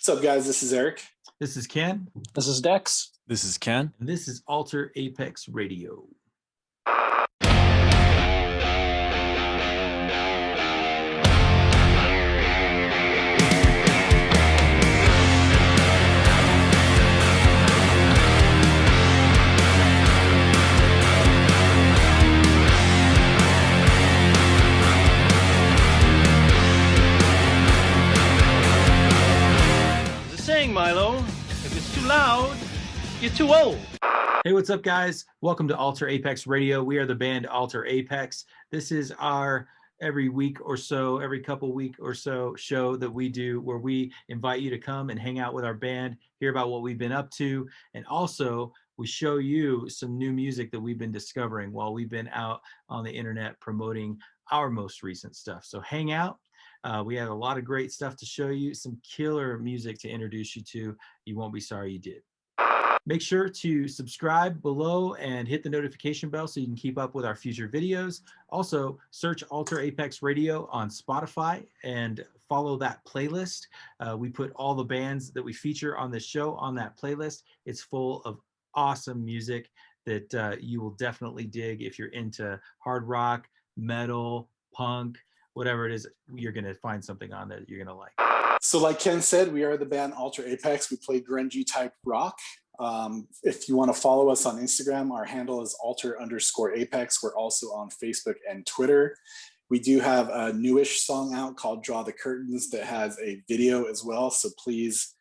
What's up, guys? This is Eric. This is Ken. This is Dex. This is Ken. And this is Alter Apex Radio. Milo, if it's too loud, you're too old. Hey, what's up, guys? Welcome to Alter Apex Radio. We are the band Alter Apex. This is our every week or so, every couple week or so show that we do where we invite you to come and hang out with our band, hear about what we've been up to, and also we show you some new music that we've been discovering while we've been out on the internet promoting our most recent stuff. So hang out. We have a lot of great stuff to show you, some killer music to introduce you to. You won't be sorry you did. Make sure to subscribe below and hit the notification bell so you can keep up with our future videos. Also, search Alter Apex Radio on Spotify and follow that playlist. We put all the bands that we feature on this show on that playlist. It's full of awesome music that you will definitely dig if you're into hard rock, metal, punk, whatever it is. You're going to find something on there that you're going to like. So like Ken said, we are the band Alter Apex. We play grungy type rock. If you want to follow us on Instagram, our handle is alter_apex. We're also on Facebook and Twitter. We do have a newish song out called Draw the Curtains that has a video as well. So please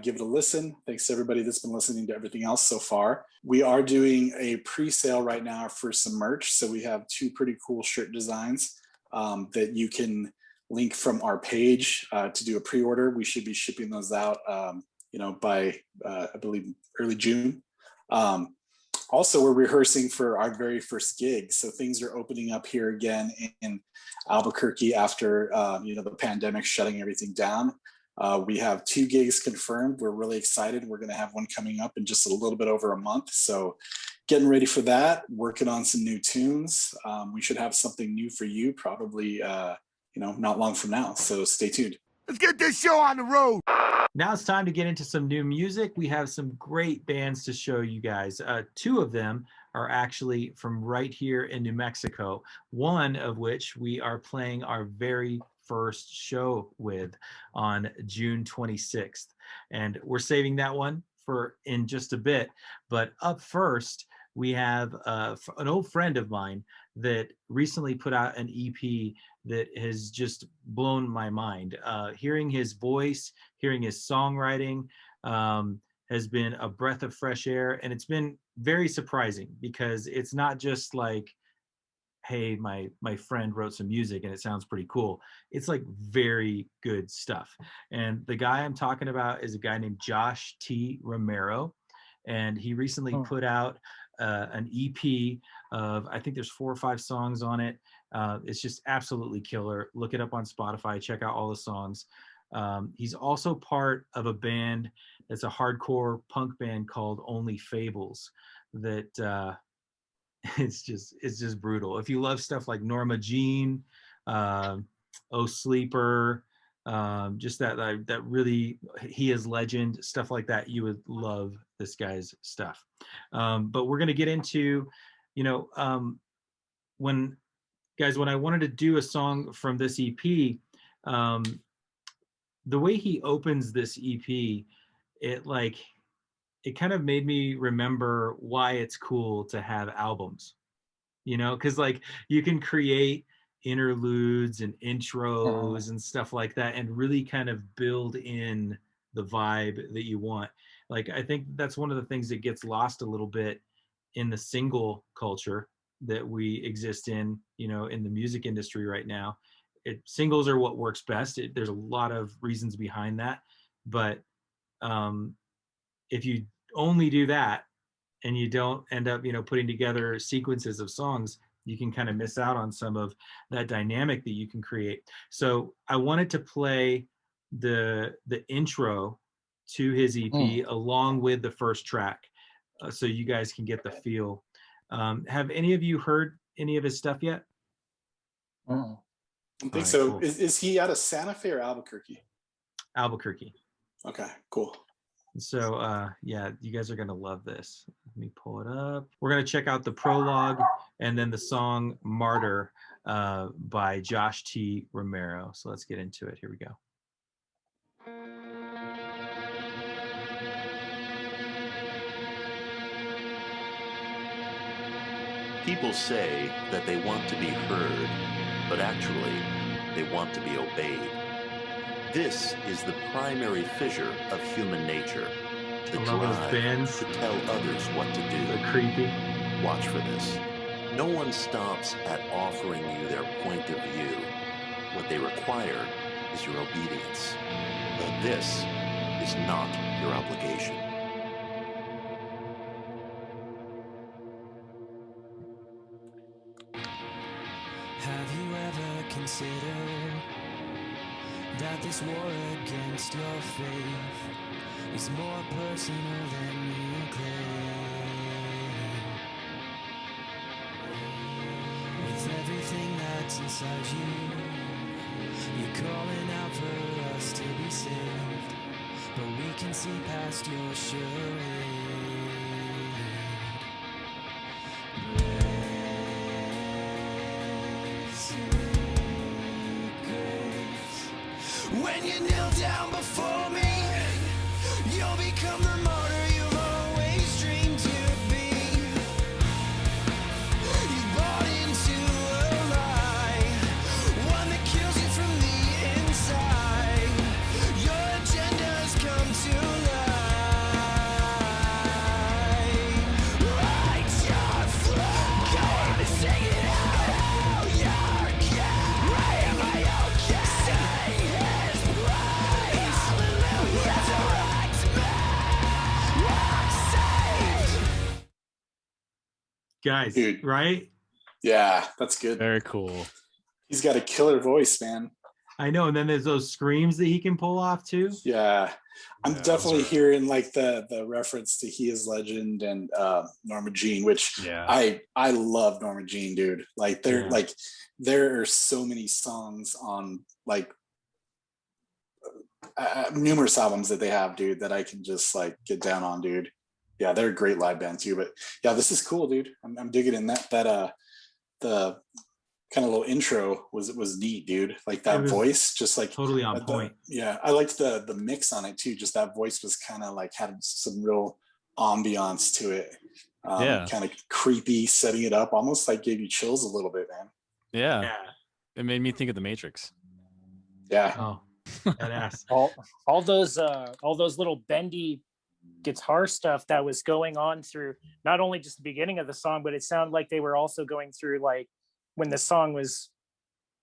give it a listen. Thanks to everybody that's been listening to everything else so far. We are doing a pre-sale right now for some merch. So we have two pretty cool shirt designs that you can link from our page to do a pre-order. We should be shipping those out, by I believe early June. Also, we're rehearsing for our very first gig, so things are opening up here again in Albuquerque after the pandemic shutting everything down. We have 2 gigs confirmed. We're really excited. We're going to have one coming up in just a little bit over a month. So getting ready for that, working on some new tunes. We should have something new for you probably, not long from now. So stay tuned. Let's get this show on the road. Now it's time to get into some new music. We have some great bands to show you guys. 2 of them are actually from right here in New Mexico, one of which we are playing our very first show with on June 26th. And we're saving that one for in just a bit. But up first, we have an old friend of mine that recently put out an EP that has just blown my mind. Hearing his voice, hearing his songwriting has been a breath of fresh air. And it's been very surprising because it's not just like, hey, my friend wrote some music and it sounds pretty cool. It's like very good stuff. And the guy I'm talking about is a guy named Josh T Romero. And he recently put out an EP of, I think there's 4 or 5 songs on it. It's just absolutely killer. Look it up on Spotify, check out all the songs. He's also part of a band that's a hardcore punk band called Only Fables that it's just brutal. If you love stuff like Norma Jean, Oh Sleeper, just that really He Is Legend, stuff like that, you would love this guy's stuff. But we're gonna get into, when I wanted to do a song from this EP, the way he opens this EP, it kind of made me remember why it's cool to have albums, because you can create interludes and intros and stuff like that and really kind of build in the vibe that you want. I think that's one of the things that gets lost a little bit in the single culture that we exist in, in the music industry right now. Singles are what works best. There's a lot of reasons behind that, but if you only do that and you don't end up, putting together sequences of songs, you can kind of miss out on some of that dynamic that you can create. So I wanted to play the intro to his EP along with the first track, so you guys can get the feel. Have any of you heard any of his stuff yet? I think so. Cool. Is he out of Santa Fe or Albuquerque? Albuquerque. Okay, cool. So yeah, you guys are gonna love this. Let me pull it up. We're gonna check out the prologue and then the song Martyr by Josh T Romero. So let's get into it. Here we go. People say that they want to be heard, but actually, they want to be obeyed. This is the primary fissure of human nature, the I love those drive bends. to tell others what to do. They're creepy. Watch for this. No one stops at offering you their point of view. What they require is your obedience. But this is not your obligation. Have you ever considered that this war against your faith is more personal than you claim? With everything that's inside you, you're calling out for us to be saved, but we can see past your charade. When you kneel down before me, you'll become the martyr you've always dreamed to be. You bought into a lie, one that kills you from the inside. Your agenda's come to life. Write your flag, go on and sing it out. Oh, you're gay. Am I okay? Say his praise. Hallelujah. Resurrect me. I'm saved. Guys, Dude. right? Yeah, that's good. Very cool. He's got a killer voice, man. I know. And then there's those screams that he can pull off too. Yeah, I'm Yeah, definitely those are- hearing like the reference to He Is Legend and Norma Jean, which Yeah. I love Norma Jean, dude. Like Yeah. there are so many songs on like numerous albums that they have, dude, that I can just like get down on, dude. Yeah, they're a great live band too. But yeah, this is cool, dude. I'm digging in that the kind of little intro was neat, dude. Like It that was voice, just like totally on point. yeah, I liked the mix on it too. Just that voice was kind of like had some real ambiance to it. Yeah. Kind of creepy, setting it up, almost like gave you chills a little bit, man. Yeah. Yeah. It made me think of The Matrix. Yeah. Oh, badass. all those little bendy guitar stuff that was going on through not only just the beginning of the song, but it sounded like they were also going through like when the song was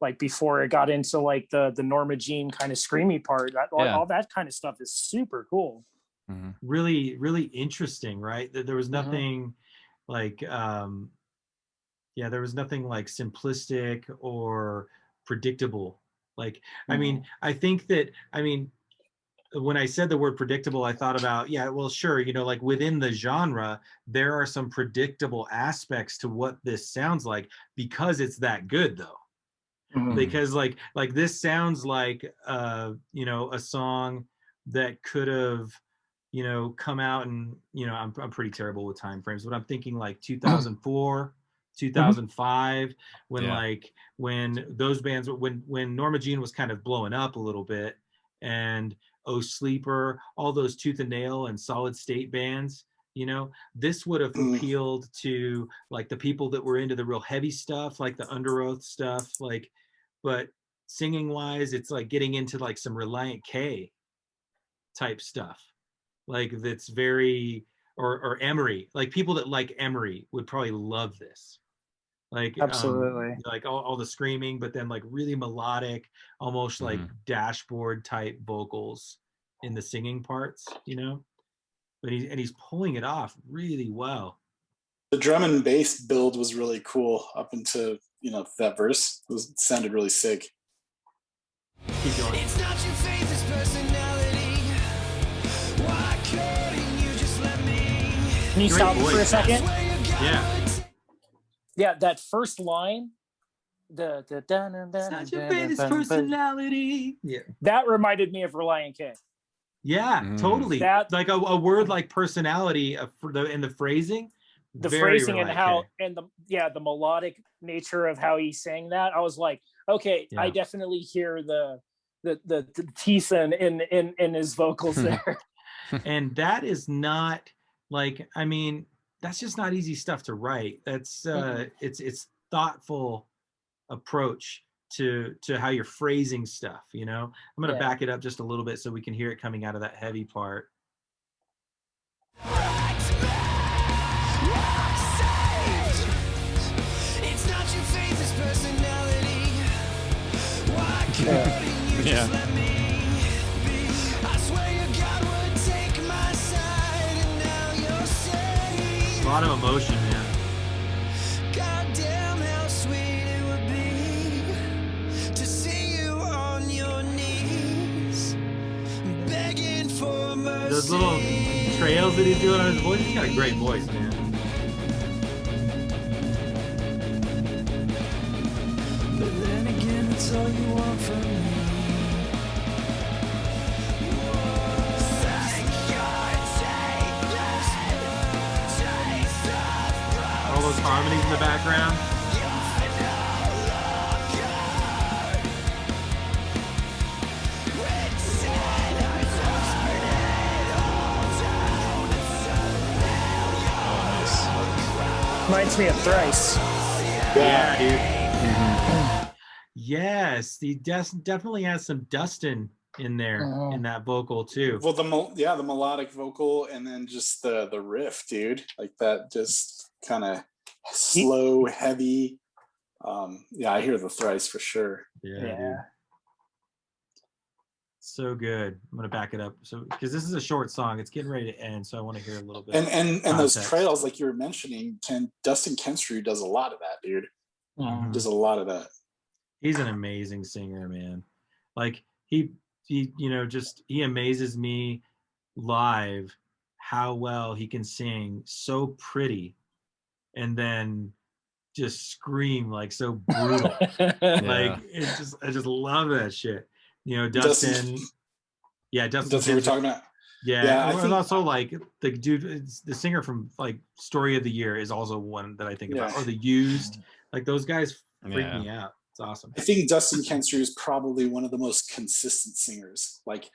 like before it got into like the Norma Jean kind of screamy part. All that kind of stuff is super cool. Mm-hmm. Really, really interesting, right? There was Mhm. nothing like yeah, there was nothing like simplistic or predictable. Like, I mean, I think that, I mean, when I said the word predictable, I thought about, yeah, well, sure, you know, like within the genre, there are some predictable aspects to what this sounds like because it's that good, though. Mhm. Because like this sounds like you know, a song that could have, you know, come out and, you know, I'm pretty terrible with time frames, but I'm thinking like 2004, 2005, when Yeah. like when those bands, when Norma Jean was kind of blowing up a little bit, and Oh Sleeper, all those Tooth and Nail and Solid State bands, you know, this would have appealed to like the people that were into the real heavy stuff, like the Under Oath stuff, like, but singing wise, it's like getting into like some Reliant K type stuff, like that's very, or Emery, like people that like Emery would probably love this. Like Absolutely. like all the screaming, but then like really melodic, almost like dashboard type vocals in the singing parts, you know. But he's pulling it off really well. The drum and bass build was really cool up into, you know, that verse. It sounded really sick. Keep going. It's not your faith, it's personality. Why couldn't you just let me? Can you Great stop for a voice. second? Yeah. Yeah, that first line, It's not your faith, it's personality. Yeah. that reminded me of Reliant K. Yeah, Mm. totally. That- Like a word like personality for in the phrasing. The very phrasing and Relay how K. and the melodic nature of how he's saying that, I was like, okay, Yeah. I definitely hear the teeth in his vocals there. And that is not like, I mean, that's just not easy stuff to write. That's it's thoughtful approach to how you're phrasing stuff, you know. I'm going to Yeah. back it up just a little bit so we can hear it coming out of that heavy part. It's not your faith, it's personality. Why couldn't you Yeah. just let me be? I swear your God would take my side, and now you're saying, A lot of emotion, man. God damn, how sweet it would be to see you on your knees, begging for mercy. Those little trails that he's doing on his voice, he's got a great voice, man. But then again, that's all you want from me. All those harmonies in the background. Reminds me of Thrice. Yeah, dude. Yes, he definitely has some Dustin in there in that vocal too. Well, the melodic vocal, and then just the riff, dude, like that, just kind of slow, heavy. Yeah, I hear the Thrice for sure. Yeah, dude. So good. I'm gonna back it up. So because this is a short song, it's getting ready to end, so I want to hear a little bit. And those context. trails, like you were mentioning, Dustin Kenstry does a lot of that, dude. Does a lot of that. He's an amazing singer, man. Like he you know, just he amazes me live how well he can sing so pretty and then just scream like so brutal. Like it's just, I just love that shit. You know, Dustin. Yeah, Dustin we're talking about. Yeah, I and think, also like the dude, the singer from like Story of the Year is also one that I think about. Or The Used, like those guys freak me out. It's awesome. I think Dustin Kenstry is probably one of the most consistent singers. Like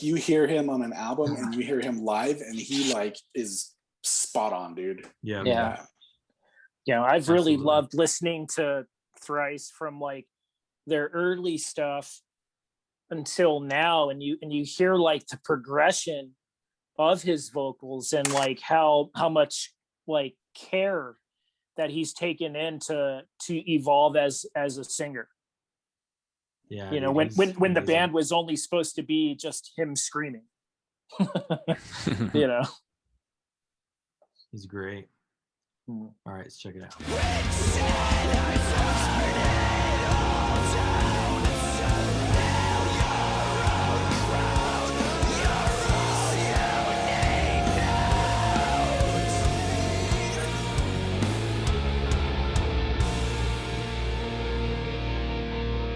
you hear him on an album and you hear him live, and he like is spot on, dude. Yeah. Yeah, I've really Absolutely. loved listening to Thrice from like their early stuff until now, and you hear like the progression of his vocals and like how much like care that he's taken in to evolve as a singer. Yeah, you know, dude, when the amazing. band was only supposed to be just him screaming. You know, He's great. All right, let's check it out.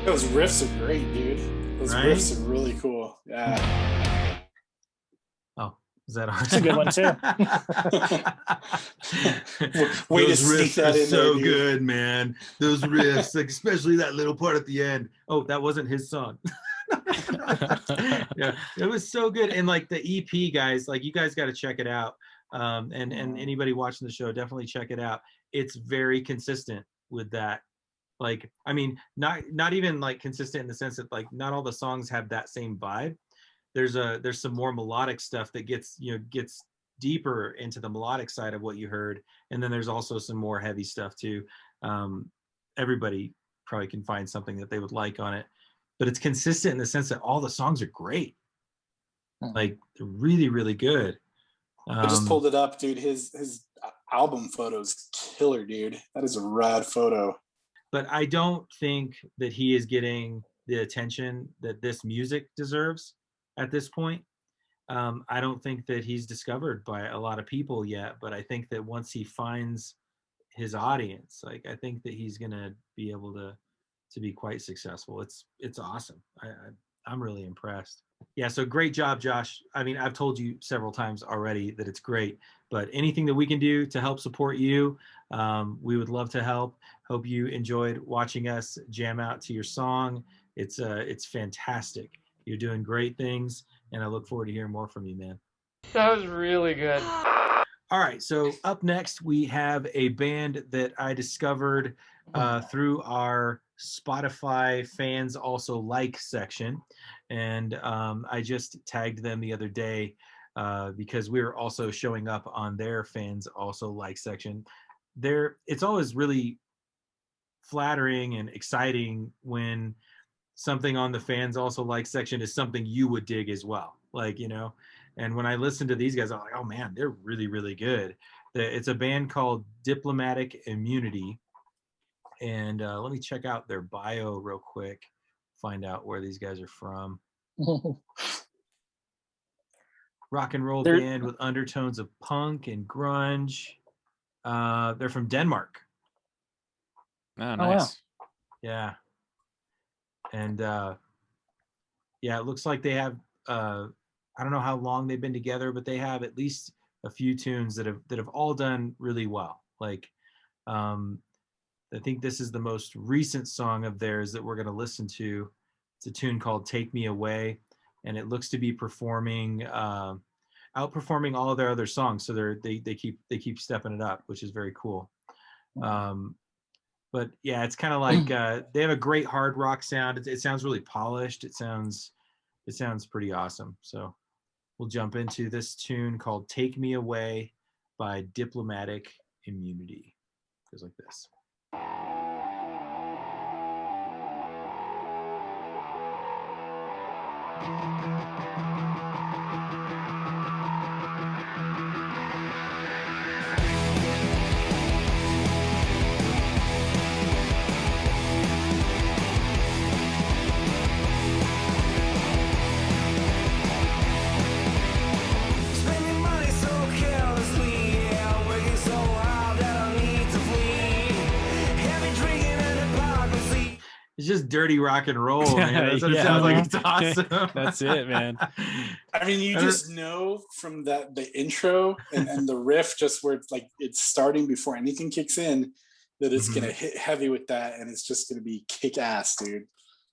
Those riffs are great, dude. Those Right? riffs are really cool. Yeah. Oh, is that ours? it's a good one too. Way to Those sneak riffs that are in there, so dude. good, man. Those riffs, like especially that little part at the end. Oh, that wasn't his song. Yeah, it was so good. And like the EP, guys, like you guys got to check it out. And anybody watching the show, definitely check it out. It's very consistent with that. Like, I mean, not even like consistent in the sense that like not all the songs have that same vibe. There's some more melodic stuff that gets deeper into the melodic side of what you heard, and then there's also some more heavy stuff too. Everybody probably can find something that they would like on it, but it's consistent in the sense that all the songs are great. Like they're really, really good. I just pulled it up, dude. His album photo's killer, dude. That is a rad photo. But I don't think that he is getting the attention that this music deserves at this point. I don't think that he's discovered by a lot of people yet, but I think that once he finds his audience, like I think that he's gonna be able to be quite successful. It's awesome. I'm really impressed. Yeah, so great job, Josh. I mean, I've told you several times already that it's great, but anything that we can do to help support you, we would love to help. Hope you enjoyed watching us jam out to your song. It's fantastic. You're doing great things, and I look forward to hearing more from you, man. That was really good. All right, so up next we have a band that I discovered through our Spotify fans also like section, and I just tagged them the other day because we were also showing up on their fans also like section. It's always really flattering and exciting when something on the fans also like section is something you would dig as well, like, you know. And when I listened to these guys, I'm like, oh man, they're really, really good. It's a band called Diplomatic Immunity, and let me check out their bio real quick, find out where these guys are from. Rock and roll band with undertones of punk and grunge. They're from Denmark. Oh, nice. Oh, wow. Yeah. And yeah, it looks like they have I don't know how long they've been together, but they have at least a few tunes that have all done really well. Like I think this is the most recent song of theirs that we're going to listen to. It's a tune called Take Me Away, and it looks to be performing outperforming all of their other songs. So they keep stepping it up, which is very cool. But yeah, it's kind of like they have a great hard rock sound. It sounds really polished. It sounds pretty awesome. So we'll jump into this tune called Take Me Away by Diplomatic Immunity. It goes like this. It's just dirty rock and roll, man. That's what it sounds like. It's awesome. That's it, man. I mean, you just know from the intro and the riff, just where it's like it's starting before anything kicks in, that it's gonna hit heavy with that, and it's just gonna be kick ass, dude.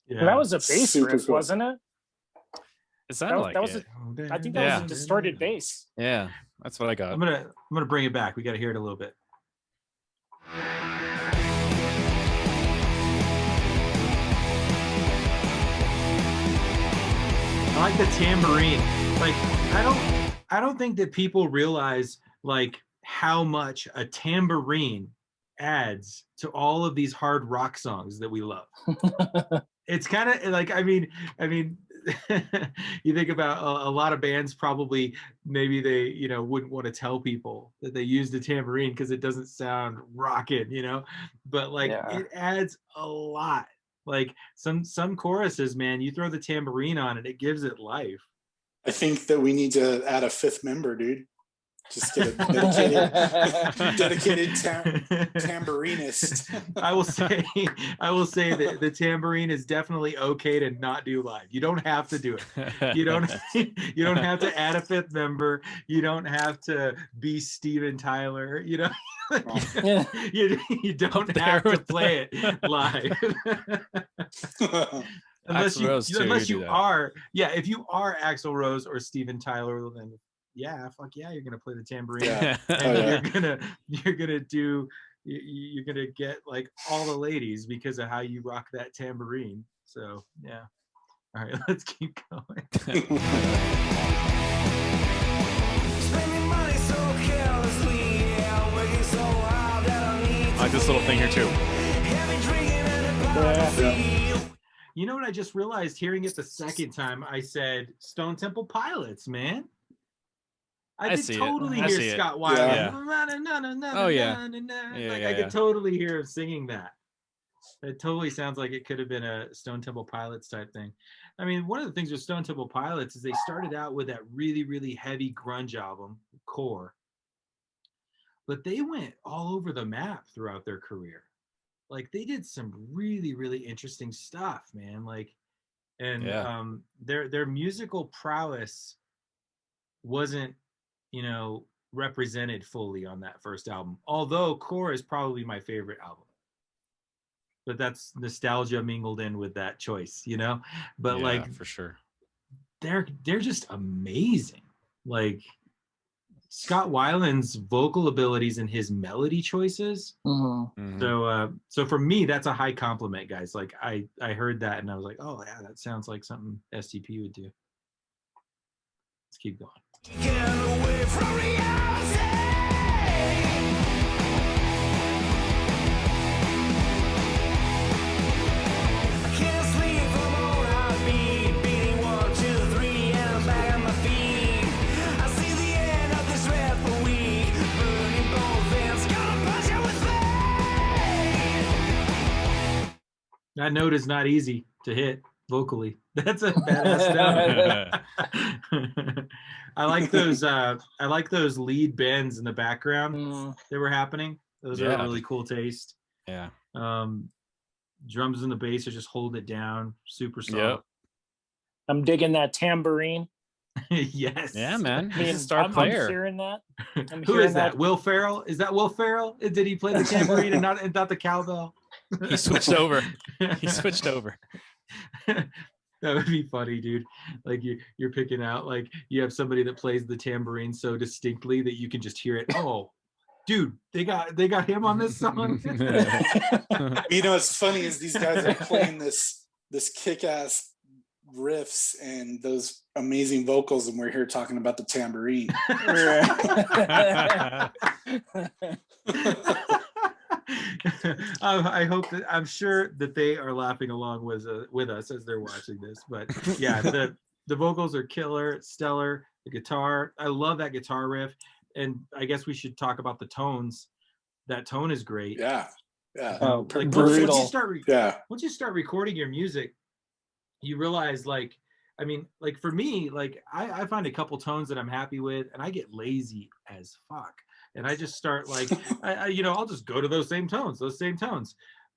Yeah. Well, that was a bass Super riff, cool. wasn't it? It sounded like was it. I think that was a distorted bass. Yeah, that's what I got. I'm gonna bring it back. We got to hear it a little bit. I like the tambourine. Like I don't think that people realize like how much a tambourine adds to all of these hard rock songs that we love. It's kind of like I mean you think about a lot of bands probably maybe they wouldn't want to tell people that they use the tambourine because it doesn't sound rockin', but like it adds a lot. Like some choruses, man, you throw the tambourine on it, it gives it life. I think that we need to add a fifth member, dude. Just get a dedicated tambourinist. I will say that the tambourine is definitely okay to not do live. You don't have to do it. You don't have to add a fifth member. You don't have to be Steven Tyler. You don't have to play it live. Unless you are, if you are Axl Rose or Steven Tyler, then fuck yeah, you're gonna play the tambourine, and you're gonna get like all the ladies because of how you rock that tambourine. So yeah, all right, let's keep going. I like this little thing here too. You know what I just realized hearing it the second time? I said Stone Temple Pilots, man. I could totally hear Scott Weiland. Oh yeah. I could totally hear him singing that. It totally sounds like it could have been a Stone Temple Pilots type thing. I mean, one of the things with Stone Temple Pilots is they started out with that really, really heavy grunge album, Core. But they went all over the map throughout their career. Like they did some really, really interesting stuff, man. Like, and Yeah. their musical prowess wasn't, you know, represented fully on that first album. Although Core is probably my favorite album, but that's nostalgia mingled in with that choice, you know. But Yeah, like, for sure. they're just amazing. Like Scott Weiland's vocal abilities and his melody choices. Mm-hmm. Mhm. So for me, that's a high compliment, guys. Like I heard that and I was like, oh yeah, that sounds like something STP would do. Let's keep going. That note is not easy to hit vocally. That's a badass note. I like those lead bends in the background that were happening. Those are a really cool taste. Yeah. Drums and the bass are just holding it down, super soft. Yep. I'm digging that tambourine. Yes. Yeah, man. I He's mean, a star player. I'm hearing that. Who is that? Will Ferrell? Is that Will Ferrell? Did he play the tambourine and not the cowbell? He switched over. He switched over. That would be funny, dude. Like you're picking out, like you have somebody that plays the tambourine so distinctly that you can just hear it. Oh, dude, they got him on this song. You know, what's funny is these guys are playing this kick-ass riffs and those amazing vocals, and we're here talking about the tambourine. I hope that, I'm sure that they are laughing along with us as they're watching this. But yeah, the vocals are killer, it's stellar. The guitar, I love that guitar riff, and I guess we should talk about the tones. That tone is great. Yeah. Like brutal. Once you start recording your music, you realize, like, I mean, like for me, like I find a couple tones that I'm happy with, and I get lazy as fuck. And I just start like, I'll just go to those same tones.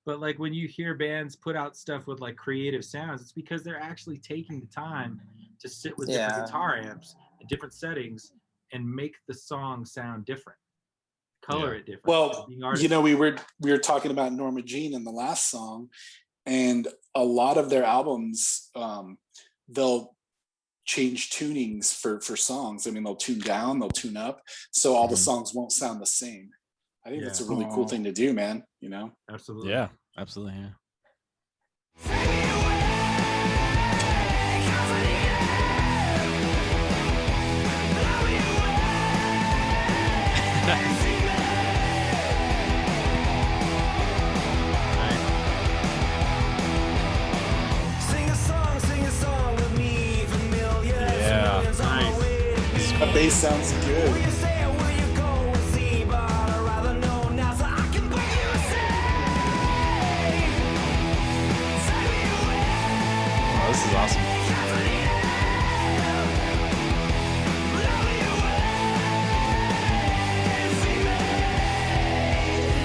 But like when you hear bands put out stuff with like creative sounds, it's because they're actually taking the time to sit with different guitar amps and different settings and make the song sound different, color it different. Well, you know, we were talking about Norma Jean in the last song, and a lot of their albums, they'll change tunings for songs. I mean, they'll tune down, they'll tune up, so all the songs won't sound the same. I think that's a really cool thing to do, man. You know? Absolutely. Yeah, absolutely. Yeah. That bass sounds good. Oh, this is awesome.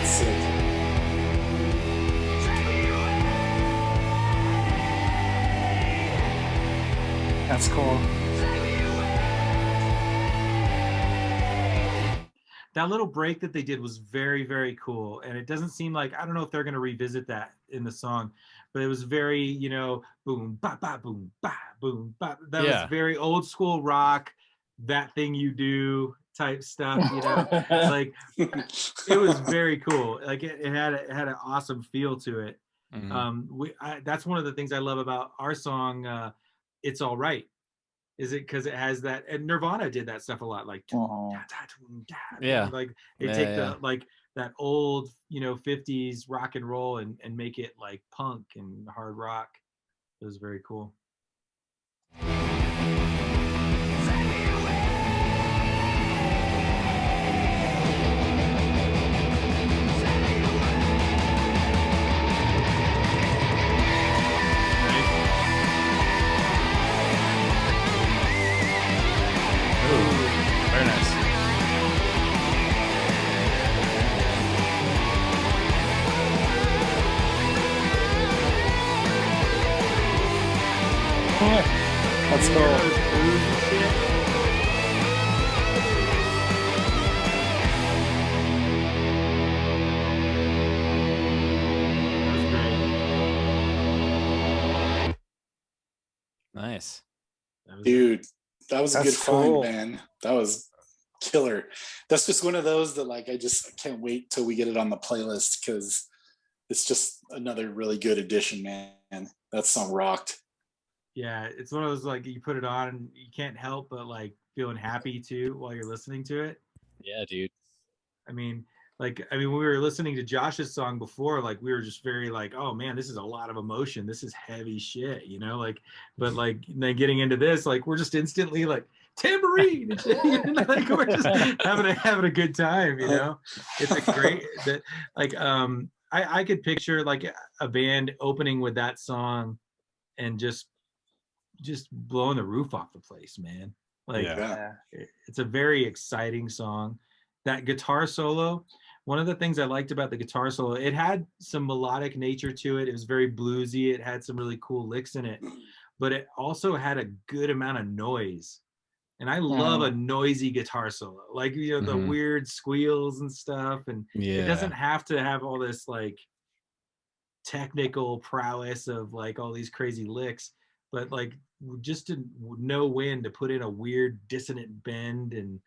Sick. That's cool. That little break that they did was very, very cool. And it doesn't seem like, I don't know if they're going to revisit that in the song, but it was very, you know, boom, ba, ba, boom, ba, boom, ba. That was very old school rock, that thing you do type stuff, you know, like it was very cool. Like it had an awesome feel to it. Mm-hmm. That's one of the things I love about our song, It's All Right. Is it because it has that, and Nirvana did that stuff a lot, like like they take the like that old, you know, 50s rock and roll and make it like punk and hard rock. It was very cool. Very nice. Nice. Dude, that was a good That's find, cool. man. That was killer. That's just one of those that like I can't wait till we get it on the playlist because it's just another really good addition, man. That song rocked. Yeah, it's one of those like you put it on and you can't help but like feeling happy too while you're listening to it. Yeah, dude. I mean, when we were listening to Josh's song before, like we were just very like, oh man, this is a lot of emotion. This is heavy shit, you know, like, but like then getting into this, like we're just instantly like tambourine and shit, you know, like we're just having a good time, you know. It's a great that like I could picture like a band opening with that song and just blowing the roof off the place, man. Like Yeah. it's a very exciting song. That guitar solo, one of the things I liked about the guitar solo, it had some melodic nature to it. It was very bluesy. It had some really cool licks in it, but it also had a good amount of noise. And I love a noisy guitar solo, like, you know, the weird squeals and stuff. And it doesn't have to have all this like technical prowess of like all these crazy licks, but like just to know when to put in a weird dissonant bend. And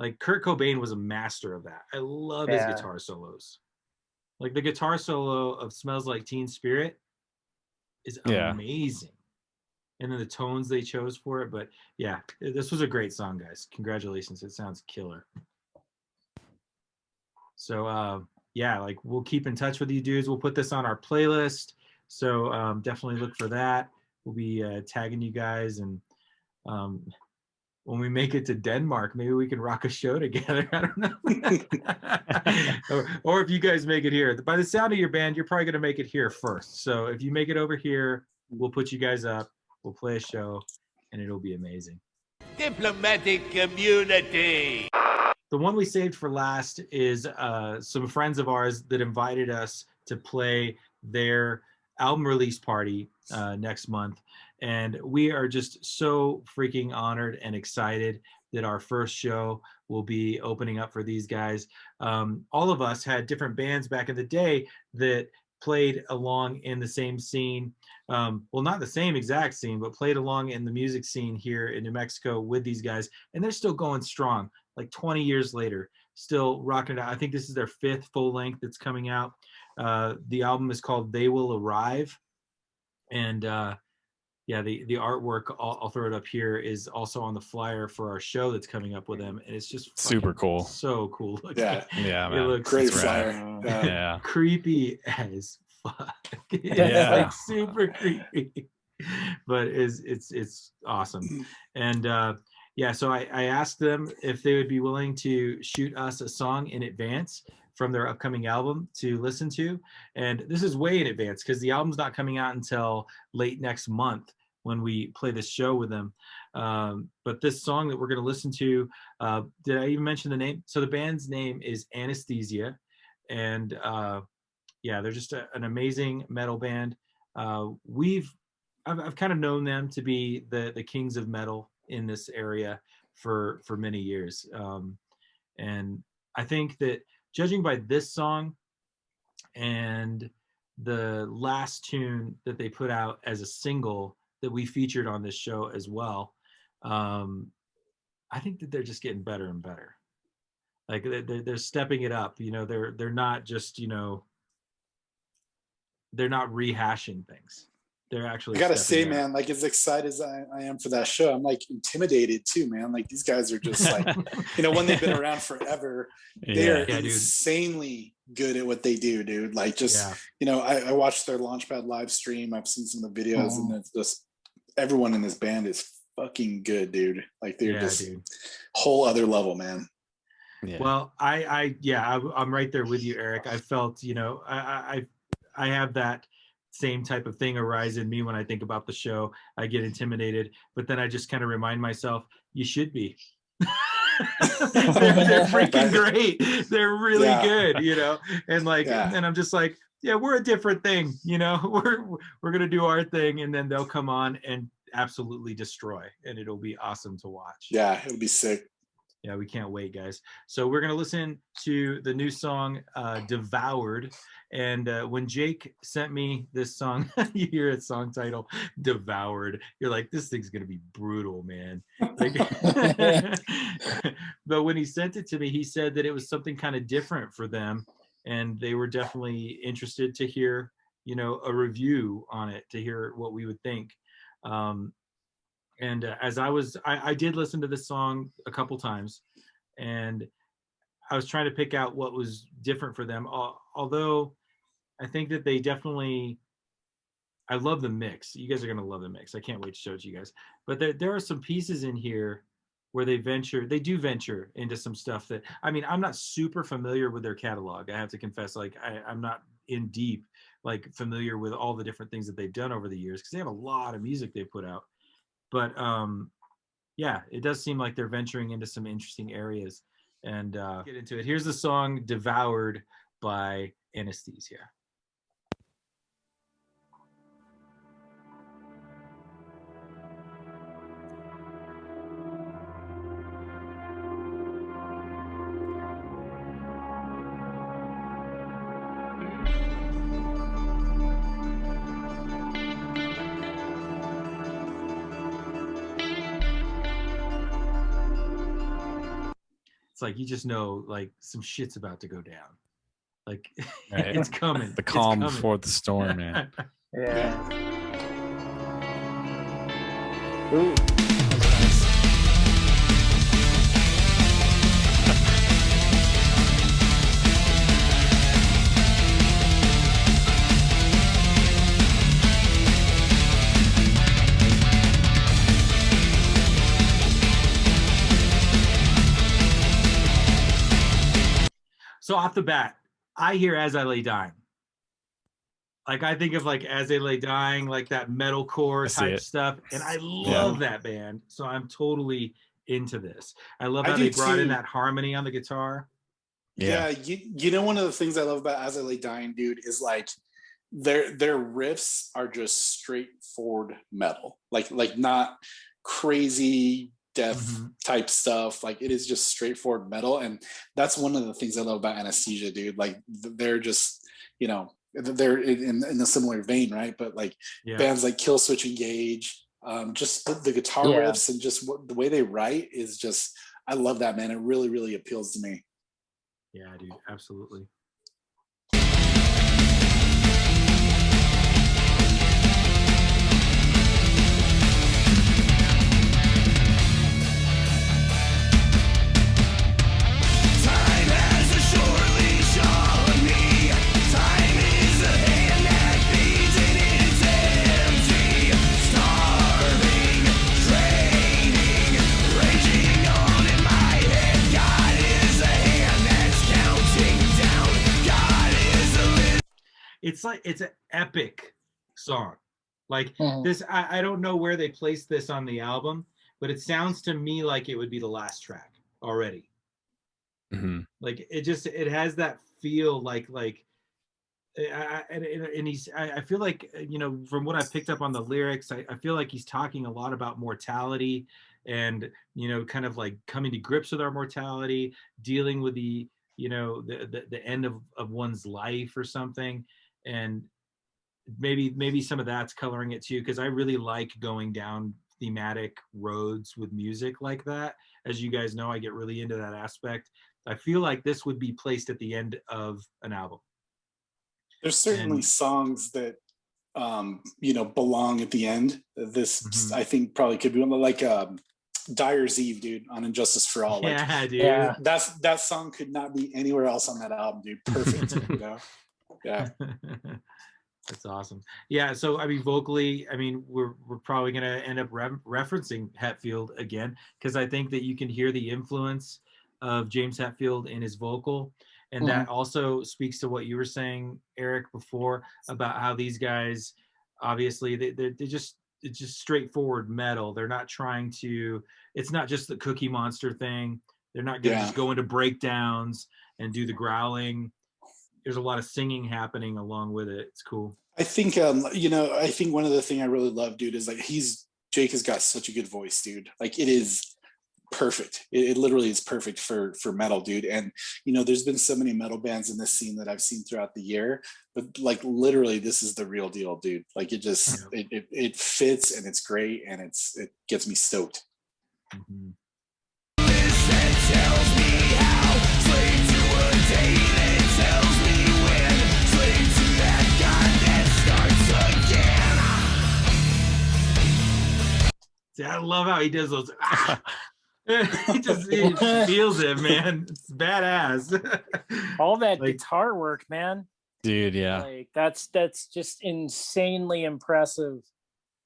like Kurt Cobain was a master of that. I love his guitar solos. Like the guitar solo of Smells Like Teen Spirit is amazing. And then the tones they chose for it. But yeah, this was a great song, guys. Congratulations. It sounds killer. So yeah, like we'll keep in touch with you dudes. We'll put this on our playlist. So definitely look for that. We'll be tagging you guys, and when we make it to Denmark, maybe we can rock a show together. I don't know. or if you guys make it here. By the sound of your band, you're probably going to make it here first. So if you make it over here, we'll put you guys up. We'll play a show, and it'll be amazing. Diplomatic community. The one we saved for last is some friends of ours that invited us to play their album release party next month. And we are just so freaking honored and excited that our first show will be opening up for these guys. All of us had different bands back in the day that played along in the same scene. Well, not the same exact scene, but played along in the music scene here in New Mexico with these guys. And they're still going strong, like 20 years later, still rocking it out. I think this is their 5th full length that's coming out. The album is called They Will Arrive. And yeah, the artwork, I'll throw it up here, is also on the flyer for our show that's coming up with them. And it's just super cool. So cool looking. Yeah. Yeah, man. It looks Great flyer. Yeah. Creepy as fuck. Yeah. Like super creepy. But it's awesome. And yeah, so I asked them if they would be willing to shoot us a song in advance from their upcoming album to listen to. And this is way in advance because the album's not coming out until late next month when we play this show with them. But this song that we're going to listen to, did I even mention the name? So the band's name is Anesthesia. And yeah, they're just an amazing metal band. I've kind of known them to be the kings of metal in this area for many years. And I think that judging by this song and the last tune that they put out as a single that we featured on this show as well, I think that they're just getting better and better. Like they're stepping it up. You know, they're not just, you know, they're not rehashing things. They're actually. I gotta say, up. man, like as excited as I am for that show, I'm like intimidated too, man. Like these guys are just like, you know, when they've been around forever, they're insanely good at what they do, dude. Like just, you know, I watched their Launchpad live stream. I've seen some of the videos, and it's just everyone in this band is fucking good, dude. Like they're just whole other level, man. Yeah. Well, I'm right there with you, Eric. I felt, you know, I have that same type of thing arise in me when I think about the show. I get intimidated, but then I just kind of remind myself, you should be. they're freaking great. They're really good, you know. And like, and I'm just like, yeah, we're a different thing, you know. We're gonna do our thing, and then they'll come on and absolutely destroy, and it'll be awesome to watch. Yeah, it'll be sick. Yeah, we can't wait, guys. So we're gonna listen to the new song, "Devoured." And when Jake sent me this song, you hear its song title, "Devoured." You're like, this thing's gonna be brutal, man. Like, but when he sent it to me, he said that it was something kind of different for them, and they were definitely interested to hear, you know, a review on it, to hear what we would think. And as I did listen to this song a couple times, and I was trying to pick out what was different for them. Although I think that they definitely, I love the mix. You guys are gonna love the mix. I can't wait to show it to you guys. But there are some pieces in here where they do venture into some stuff that, I mean, I'm not super familiar with their catalog. I have to confess, like I'm not in deep, like familiar with all the different things that they've done over the years, because they have a lot of music they put out. But yeah, it does seem like they're venturing into some interesting areas. And get into it. Here's the song "Devoured" by Anesthesia. It's like you just know, like, some shit's about to go down. Like, Right. it's coming. The calm It's before the storm, man. Yeah. Ooh. So off the bat, I hear "As I Lay Dying." Like, I think of like "As They Lay Dying," like that metalcore type stuff, and I love that band. So I'm totally into this. I love how they brought in that harmony on the guitar. Yeah, you know, one of the things I love about "As I Lay Dying," dude, is like their riffs are just straightforward metal, like not crazy death type stuff. Like, it is just straightforward metal, and that's one of the things I love about Anesthesia, dude. Like, they're just, you know, they're in a similar vein, right? But like bands like Killswitch Engage, just the guitar riffs and just the way they write is just, I love that, man. It really, really appeals to me. Yeah, dude, absolutely. It's like, it's an epic song. Like this, I don't know where they placed this on the album, but it sounds to me like it would be the last track already. Like, it has that feel like and he's, I feel like, you know, from what I've picked up on the lyrics, I feel like he's talking a lot about mortality and, you know, kind of like coming to grips with our mortality, dealing with the, you know, the end of one's life or something. And maybe some of that's coloring it too, because I really like going down thematic roads with music like that. As you guys know, I get really into that aspect. I feel like this would be placed at the end of an album. There's certainly songs that you know, belong at the end. This I think probably could be one, like Dyer's Eve, dude, on Injustice for All. Like, yeah, dude. That song could not be anywhere else on that album, dude. Perfect. You know? Yeah. That's awesome. Yeah, so I mean, vocally, I mean, we're probably going to end up referencing Hetfield again, because I think that you can hear the influence of James Hetfield in his vocal. And that also speaks to what you were saying, Eric, before, about how these guys, obviously, they're just, it's just straightforward metal. They're not trying to, it's not just the Cookie Monster thing. They're not going to just go into breakdowns and do the growling. There's a lot of singing happening along with it. It's cool. I think, you know, I think one of the things I really love, dude, is like Jake has got such a good voice, dude. Like, it is perfect. It literally is perfect for metal, dude. And you know, there's been so many metal bands in this scene that I've seen throughout the year, but like literally, this is the real deal, dude. Like it just it fits and it's great and it gets me stoked. Mhm. See, I love how he does those. He feels it, man. It's badass. All that Like- guitar work, man. Dude, yeah. Like that's just insanely impressive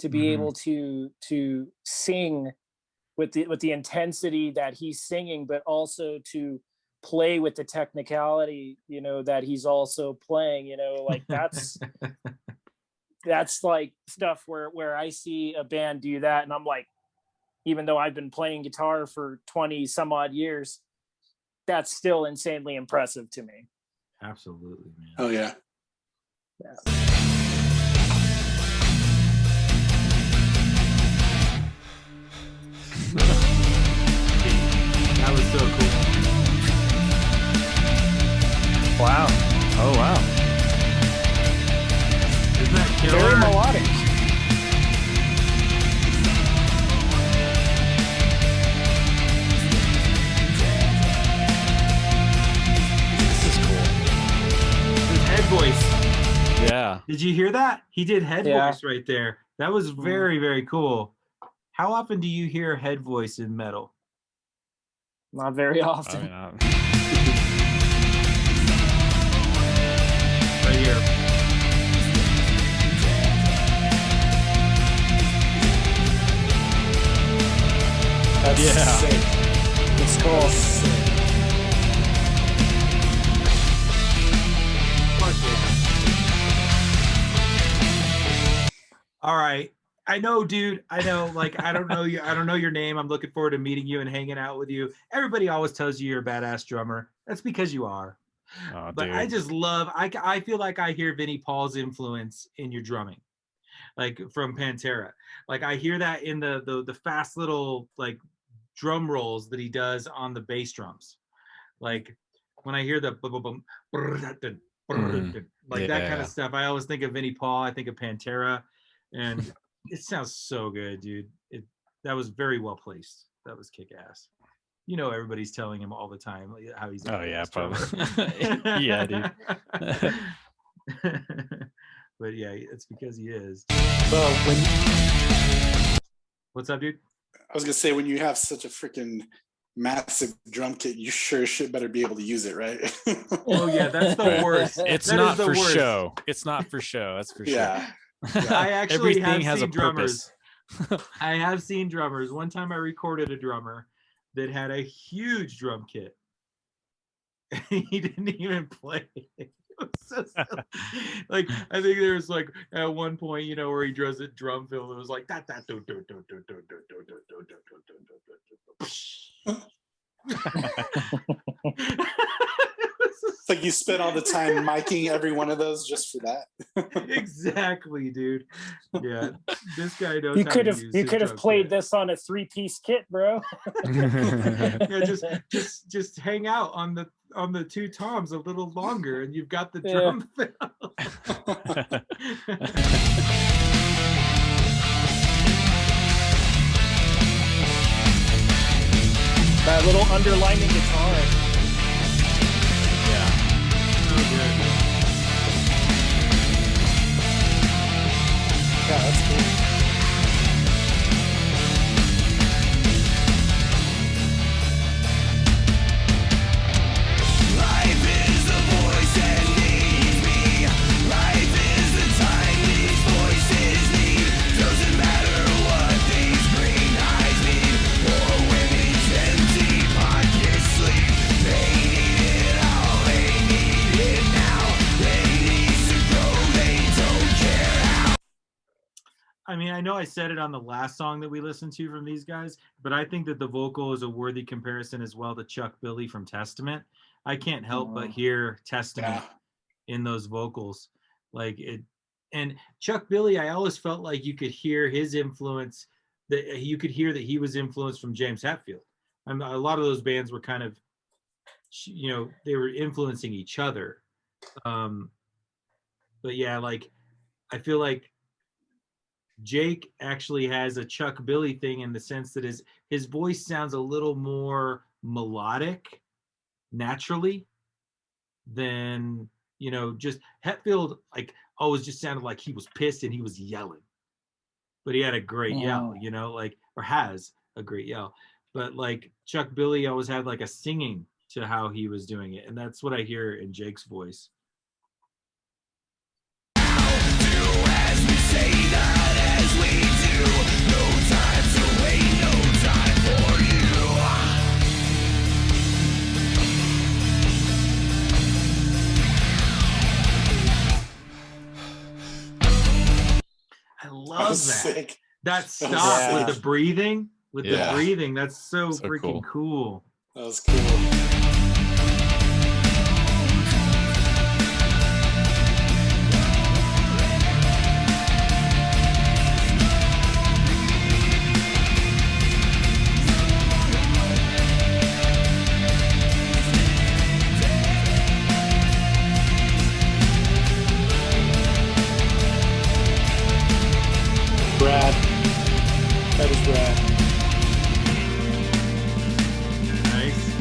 to be Mhm. able to sing with the intensity that he's singing, but also to play with the technicality, you know, that he's also playing, you know, like that's like stuff where I see a band do that and I'm like, even though I've been playing guitar for 20 some odd years, that's still insanely impressive to me. Absolutely, man. Oh yeah. That was so cool. Wow. Oh, wow. Isn't that Very killer? melodic. This is cool. His head voice. Yeah. Did you hear that? He did head Yeah. voice right there. That was very, very cool. How often do you hear head voice in metal? Not very I often. mean, Right here. That's Yeah. sick. It's cool. That's sick. Fuck yeah. All right. I know, dude. I know. Like, I don't know you. I don't know your name. I'm looking forward to meeting you and hanging out with you. Everybody always tells you you're a badass drummer. That's because you are. oh, But dude. I just love. I feel like I hear Vinnie Paul's influence in your drumming, like from Pantera. Like I hear that in the fast little like drum rolls that he does on the bass drums. Like when I hear the bum, bum, bum, brr, that, dun, brr, Mhm. dun, like that kind Yeah. of stuff, I always think of Vinnie Paul. I think of Pantera, and it sounds so good, dude. That was very well placed. That was kick ass. You know, everybody's telling him all the time like, how he's. a Oh, yeah, badass drummer. probably. Yeah, dude. But yeah, it's because he is. Well, when What's up, dude? I was gonna say, when you have such a freaking massive drum kit, you sure as shit better be able to use it, right? Oh yeah, that's the Right. worst. It's That is not the for worst. show. It's not for show. That's for Yeah. sure. I actually Everything have has a seen drummers. purpose. I have seen drummers. One time I recorded a drummer that had a huge drum kit. He didn't even play. It was so silly. Like I think there's like at one point, you know, where he does it drum fill. It was like that do do do do do do do do do do do do. It's like you spent all the time miking every one of those just for that. Exactly, dude. Yeah, this guy knows. You how could to have use you his could have drum played kit. this on a 3-piece kit, bro. Yeah, just hang out on the two toms a little longer, and you've got the Yeah. drum fill. That little underlining guitar. Yeah. So good. Yeah, that's cool. I mean, I know I said it on the last song that we listened to from these guys, but I think that the vocal is a worthy comparison as well to Chuck Billy from Testament. I can't help but hear Testament in those vocals. Like it, and Chuck Billy, I always felt like you could hear his influence, that you could hear that he was influenced from James Hetfield. And a lot of those bands were kind of, you know, they were influencing each other. But yeah, like I feel like Jake actually has a Chuck Billy thing in the sense that his voice sounds a little more melodic naturally than, you know, just Hetfield like always just sounded like he was pissed and he was yelling. But he had a great yell, you know, like, or has a great yell. But like Chuck Billy always had like a singing to how he was doing it. And that's what I hear in Jake's voice. I love that. Sick. That stop Yeah. with the breathing, Yeah. the breathing. That's so, So freaking cool. That was cool. Brad. That is Brad. Nice.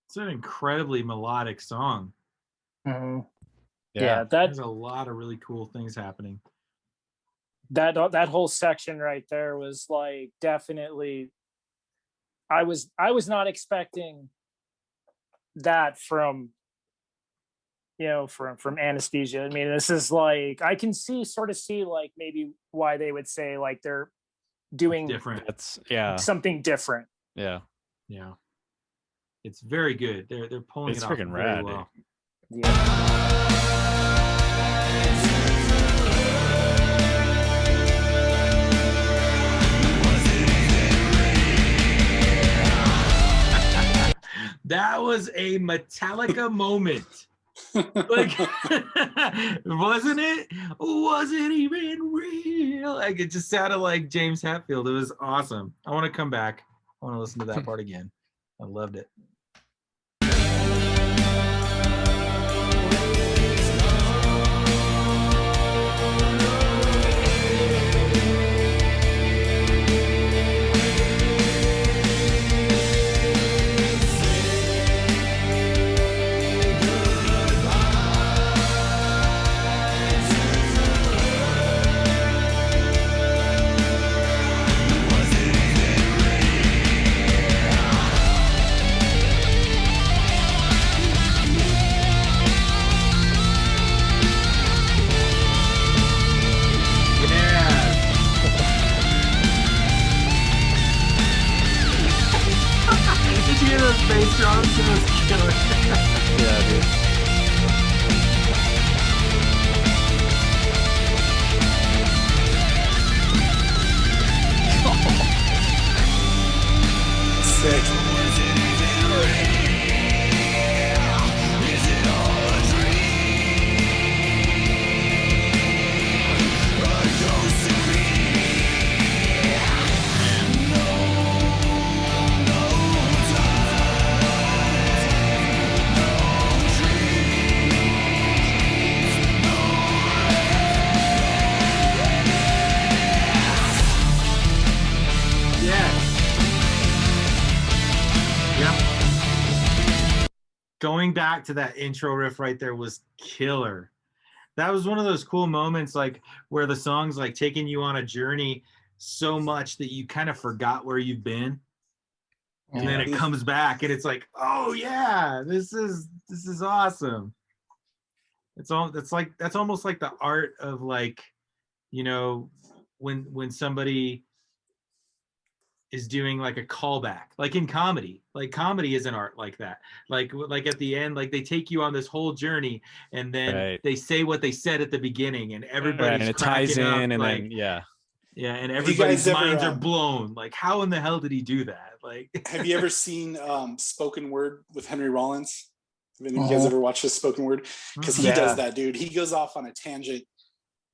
It's an incredibly melodic song. Mhm. Yeah. Yeah, There's a lot of really cool things happening. that whole section right there was like definitely. I was not expecting that from, you know, from Anesthesia. I mean, this is like I can sort of see like maybe why they would say like they're doing Different. That's yeah. something different. Yeah. Yeah. It's very good. They're pulling It's it off freaking very rad, well. Yeah. That was a Metallica moment. Like, wasn't it? Was it even real? Like, it just sounded like James Hetfield. It was awesome. I want to come back. I want to listen to that part again. I loved it. Did you hear those bass drums? It was killer. Yeah, dude. Sick. Going back to that intro riff right there was killer. That was one of those cool moments, like where the song's like taking you on a journey so much that you kind of forgot where you've been. And then it comes back and it's like, oh yeah, this is awesome. That's almost like the art of like, you know, when somebody is doing like a callback, like in comedy. Like comedy is an art like that. Like at the end, like they take you on this whole journey, and then they say what they said at the beginning, and everybody's and it cracking ties up, in, and like, then and Have you guys everybody's ever, minds are blown. Like, how in the hell did he do that? Like, have you ever seen Spoken Word with Henry Rollins? Have any of you guys ever watched his Spoken Word? Because he does that, dude. He goes off on a tangent,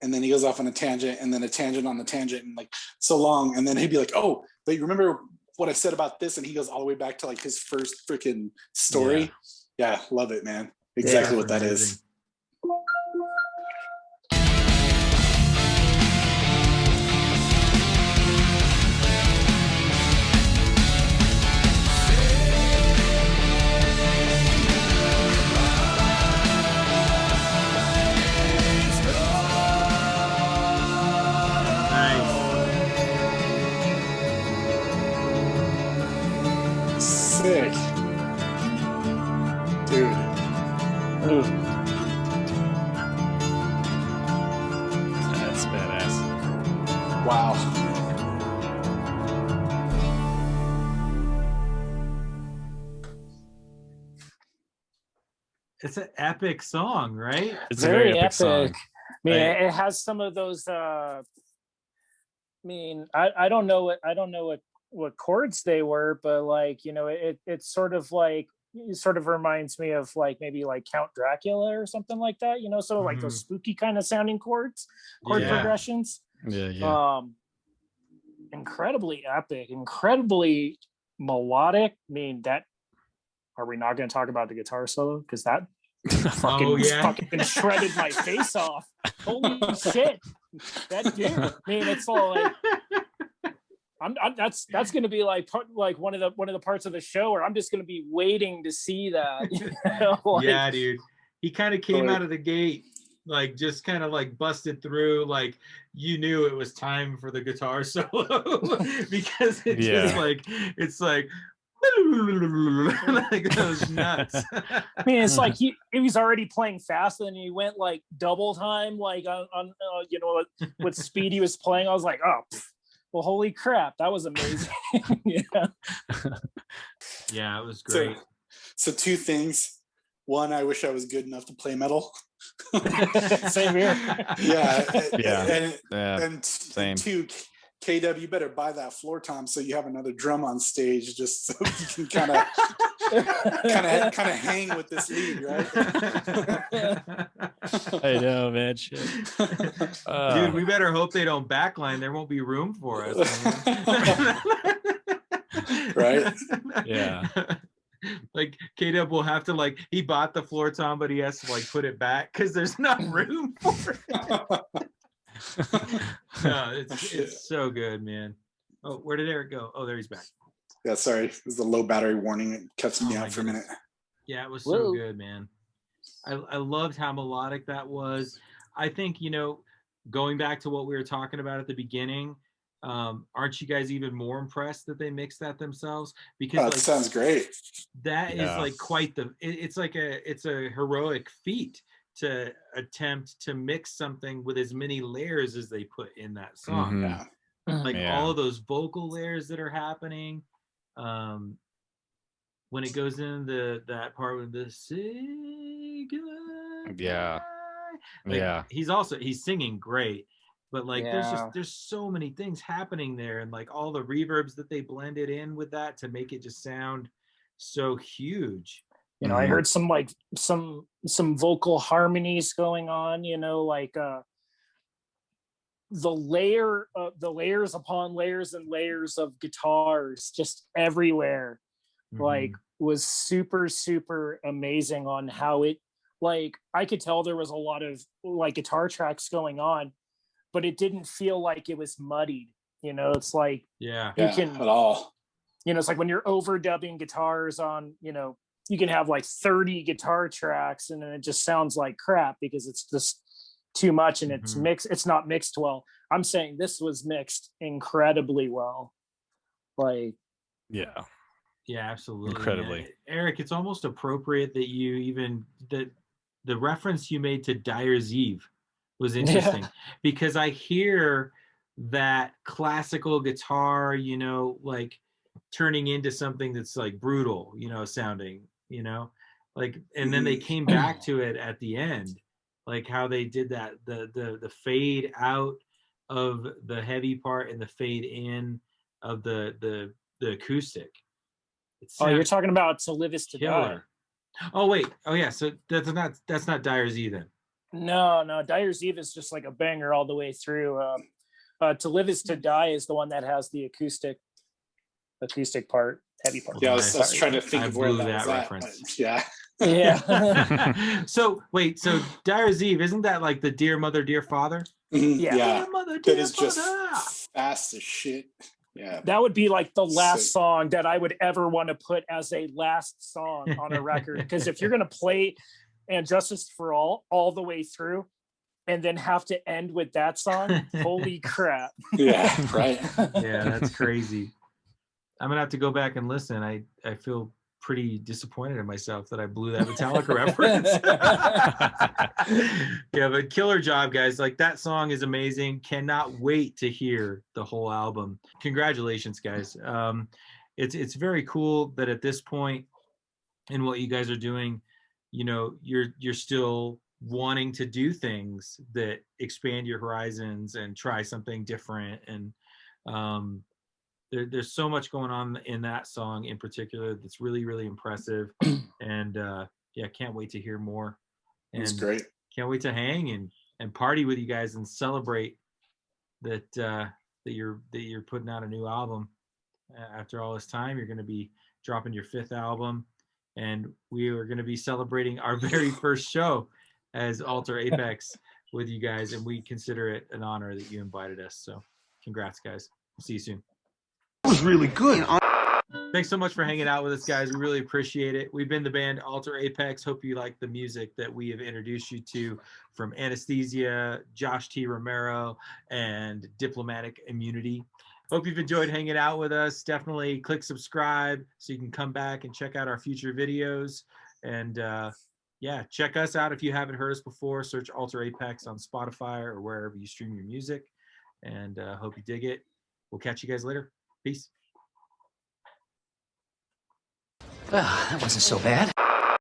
and then he goes off on a tangent, and then a tangent on the tangent, and like so long, and then he'd be like, "Oh, but you remember what I said about this?" And he goes all the way back to like his first freaking story. Yeah, love it, man. Exactly what that is. Sick. Dude. Ooh. That's badass. Wow. it's an epic song, right? It's a very epic song. I mean, it has some of those. I mean, I don't know what chords they were, but like, you know, it's sort of like, it sort of reminds me of like maybe like Count Dracula or something like that, you know, sort of like those spooky kind of sounding chord progressions. Incredibly epic, incredibly melodic. I mean, that, are we not going to talk about the guitar solo? Because that fucking shredded my face off. Holy shit, that dude. I mean, it's all like, that's going to be like one of the parts of the show where I'm just going to be waiting to see that. You know? Like, yeah, dude. He kind of came out of the gate, like just kind of like busted through. Like you knew it was time for the guitar solo because it just like, it's like like those nuts. I mean, it's like he was already playing fast, and he went like double time, like on you know, what speed he was playing. I was like, oh. Well, holy crap, that was amazing. Yeah, it was great. So two things. One, I wish I was good enough to play metal. Same here. And same. Two, KW, you better buy that floor tom so you have another drum on stage, just so you can kind of hang with this lead, right? I know, man. Shit. Dude, we better hope they don't backline. There won't be room for us. Right? Yeah. Like K-Dub will have to, like, he bought the floor tom, but he has to like put it back because there's not room for it. No, it's so good, man. Oh, where did Eric go? Oh, there he's back. Yeah, sorry. It was a low battery warning. It cuts me out for a minute. Yeah, it was so good, man. I loved how melodic that was. I think, you know, going back to what we were talking about at the beginning, aren't you guys even more impressed that they mixed that themselves? Because that sounds great. That is like quite the, it's a heroic feat to attempt to mix something with as many layers as they put in that song. Like all of those vocal layers that are happening. When it goes into that part with the say goodbye. He's singing great, but like there's so many things happening there, and like all the reverbs that they blended in with that to make it just sound so huge. You know, I heard some like some vocal harmonies going on, you know, like the layers upon layers and layers of guitars just everywhere, like was super, super amazing on how it, like, I could tell there was a lot of like guitar tracks going on, but it didn't feel like it was muddied. You know, it's like, you can, at all. You know, it's like when you're overdubbing guitars on, you know, you can have like 30 guitar tracks and then it just sounds like crap because it's just too much and it's not mixed well. I'm saying this was mixed incredibly well. Like, Yeah, absolutely. Incredibly. Man. Eric, it's almost appropriate that you even the reference you made to Dyer's Eve was interesting because I hear that classical guitar, you know, like turning into something that's like brutal, you know, sounding, you know, like, and then they came back to it at the end, like how they did that, the fade out of the heavy part and the fade in of the acoustic. Oh, you're talking about To Live Is To Die. Killer. Oh wait. Oh yeah. So that's not Dyer's Eve then. No, Dyer's Eve is just like a banger all the way through. To Live Is To Die is the one that has the acoustic part, heavy part. Yeah, I was trying to think of where that was reference. Yeah. Yeah. So wait, so Dyer's Eve, isn't that like the Dear Mother, Dear Father? Yeah. Dear Mother, Dear That is just Father. fast as shit. Yeah. That would be like the last song that I would ever want to put as a last song on a record. Because if you're going to play And Justice for All the way through, and then have to end with that song, holy crap. Yeah, right. Yeah, that's crazy. I'm gonna have to go back and listen. I feel pretty disappointed in myself that I blew that Metallica reference. Yeah, but killer job, guys. Like, that song is amazing. Cannot wait to hear the whole album. Congratulations, guys. It's very cool that at this point in what you guys are doing, you know, you're still wanting to do things that expand your horizons and try something different. And there's so much going on in that song in particular that's really, really impressive. And yeah, can't wait to hear more. And It's great. Can't wait to hang and party with you guys and celebrate that that you're putting out a new album. After all this time, you're going to be dropping your 5th album, and we are going to be celebrating our very first show as Alter Apex with you guys, and we consider it an honor that you invited us. So congrats, guys. We'll see you soon. It was really good. Thanks so much for hanging out with us, guys. We really appreciate it. We've been the band Alter Apex. Hope you like the music that we have introduced you to from Anesthesia, Josh T. Romero, and Diplomatic Immunity. Hope you've enjoyed hanging out with us. Definitely click subscribe so you can come back and check out our future videos. And yeah, check us out if you haven't heard us before. Search Alter Apex on Spotify or wherever you stream your music. And hope you dig it. We'll catch you guys later. Peace. Well, that wasn't so bad.